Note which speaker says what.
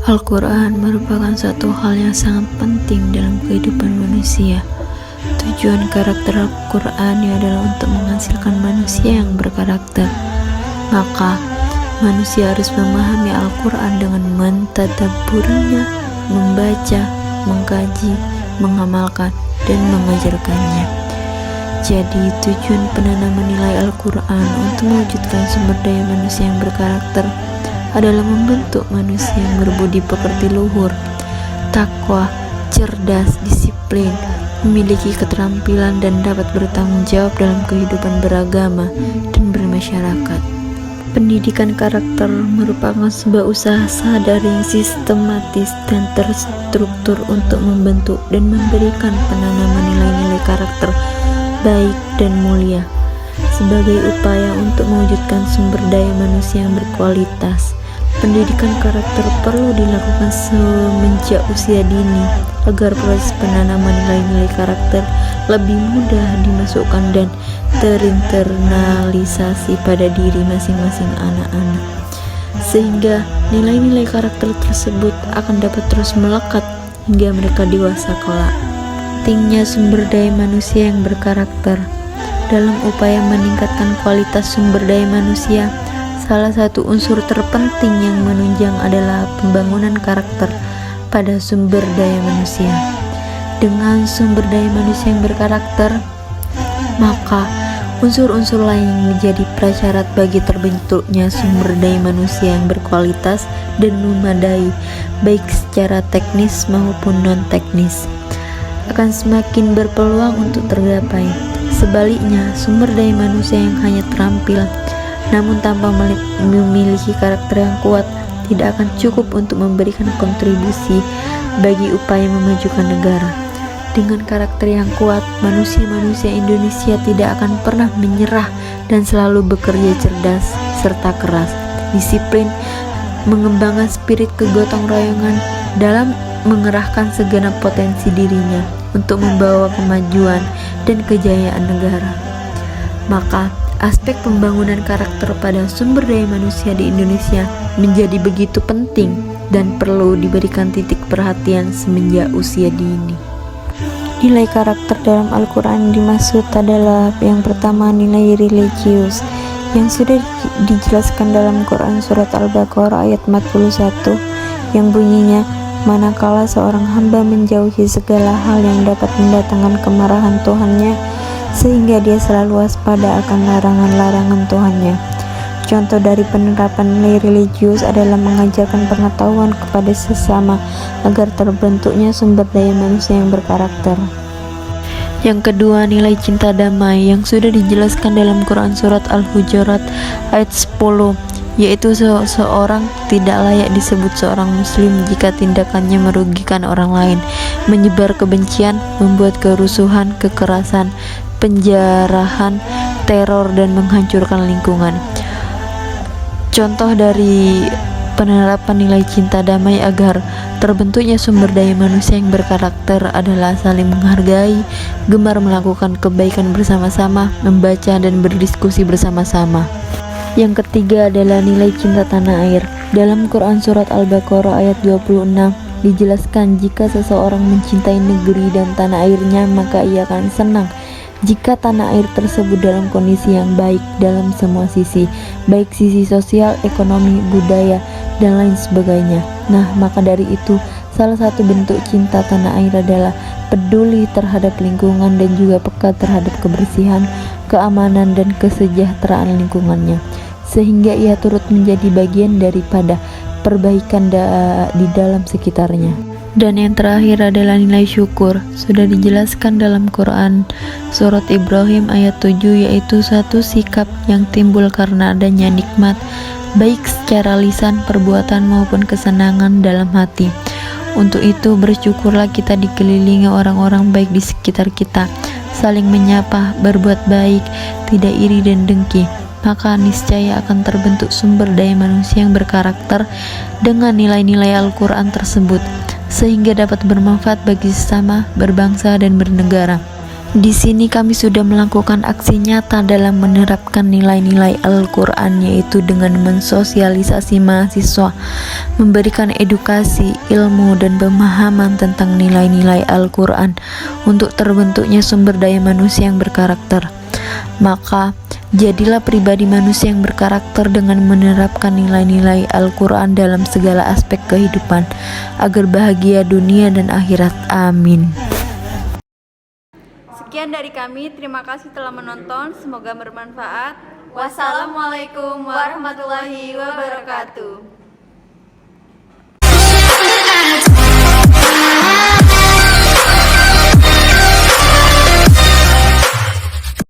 Speaker 1: Al-Quran merupakan suatu hal yang sangat penting dalam kehidupan manusia. Tujuan karakter Al-Quran adalah untuk menghasilkan manusia yang berkarakter. Maka, manusia harus memahami Al-Quran dengan mentadabburinya, membaca, mengkaji, mengamalkan, dan mengajarkannya. Jadi, tujuan penanaman nilai Al-Quran untuk mewujudkan sumber daya manusia yang berkarakter adalah membentuk manusia yang berbudi pekerti luhur, takwa, cerdas, disiplin, memiliki keterampilan dan dapat bertanggung jawab dalam kehidupan beragama dan bermasyarakat. Pendidikan karakter merupakan sebuah usaha sadar yang sistematis dan terstruktur untuk membentuk dan memberikan penanaman nilai-nilai karakter baik dan mulia sebagai upaya untuk mewujudkan sumber daya manusia yang berkualitas. Pendidikan karakter perlu dilakukan semenjak usia dini agar proses penanaman nilai-nilai karakter lebih mudah dimasukkan dan terinternalisasi pada diri masing-masing anak-anak, sehingga nilai-nilai karakter tersebut akan dapat terus melekat hingga mereka dewasa kelak. Pentingnya sumber daya manusia yang berkarakter. Dalam upaya meningkatkan kualitas sumber daya manusia, salah satu unsur terpenting yang menunjang adalah pembangunan karakter pada sumber daya manusia. Dengan sumber daya manusia yang berkarakter, maka unsur-unsur lain yang menjadi prasyarat bagi terbentuknya sumber daya manusia yang berkualitas dan memadai, baik secara teknis maupun non-teknis, akan semakin berpeluang untuk tergapai. Sebaliknya, sumber daya manusia yang hanya terampil namun tanpa memiliki karakter yang kuat tidak akan cukup untuk memberikan kontribusi bagi upaya memajukan negara. Dengan karakter yang kuat, manusia-manusia Indonesia tidak akan pernah menyerah dan selalu bekerja cerdas serta keras, disiplin, mengembangkan spirit kegotong royongan dalam mengerahkan segenap potensi dirinya untuk membawa kemajuan dan kejayaan negara. Maka, aspek pembangunan karakter pada sumber daya manusia di Indonesia menjadi begitu penting dan perlu diberikan titik perhatian semenjak usia dini. Nilai karakter dalam Al-Quran dimaksud adalah yang pertama nilai religius yang sudah dijelaskan dalam Quran surat Al-Baqarah ayat 41 yang bunyinya, manakala seorang hamba menjauhi segala hal yang dapat mendatangkan kemarahan Tuhannya, sehingga dia selalu waspada akan larangan-larangan Tuhannya. Contoh dari penerapan nilai religius adalah mengajarkan pengetahuan kepada sesama agar terbentuknya sumber daya manusia yang berkarakter. Yang kedua, nilai cinta damai yang sudah dijelaskan dalam Quran surat Al-Hujurat ayat 10, yaitu seseorang tidak layak disebut seorang muslim jika tindakannya merugikan orang lain, menyebar kebencian, membuat kerusuhan, kekerasan, penjarahan, teror, dan menghancurkan lingkungan. Contoh dari penerapan nilai cinta damai agar terbentuknya sumber daya manusia yang berkarakter adalah saling menghargai, gemar melakukan kebaikan bersama-sama, membaca dan berdiskusi bersama-sama. Yang ketiga adalah nilai cinta tanah air. Dalam Quran surat Al-Baqarah ayat 26 dijelaskan jika seseorang mencintai negeri dan tanah airnya, maka ia akan senang jika tanah air tersebut dalam kondisi yang baik dalam semua sisi, baik sisi sosial, ekonomi, budaya, dan lain sebagainya. Nah, maka dari itu, salah satu bentuk cinta tanah air adalah peduli terhadap lingkungan dan juga peka terhadap kebersihan, keamanan, dan kesejahteraan lingkungannya, sehingga ia turut menjadi bagian daripada perbaikan di dalam sekitarnya. Dan yang terakhir adalah nilai syukur. Sudah dijelaskan dalam Quran surat Ibrahim ayat 7, yaitu satu sikap yang timbul karena adanya nikmat, baik secara lisan, perbuatan maupun kesenangan dalam hati. Untuk itu bersyukurlah kita dikelilingi orang-orang baik di sekitar kita, saling menyapa, berbuat baik, tidak iri dan dengki. Maka niscaya akan terbentuk sumber daya manusia yang berkarakter dengan nilai-nilai Al-Quran tersebut, sehingga dapat bermanfaat bagi sesama, berbangsa, dan bernegara. Di sini kami sudah melakukan aksi nyata dalam menerapkan nilai-nilai Al-Quran, yaitu dengan mensosialisasi mahasiswa, memberikan edukasi, ilmu, dan pemahaman tentang nilai-nilai Al-Quran untuk terbentuknya sumber daya manusia yang berkarakter. Maka, jadilah pribadi manusia yang berkarakter dengan menerapkan nilai-nilai Al-Quran dalam segala aspek kehidupan, agar bahagia dunia dan akhirat. Amin.
Speaker 2: Sekian dari kami, terima kasih telah menonton, semoga bermanfaat. Wassalamualaikum warahmatullahi wabarakatuh.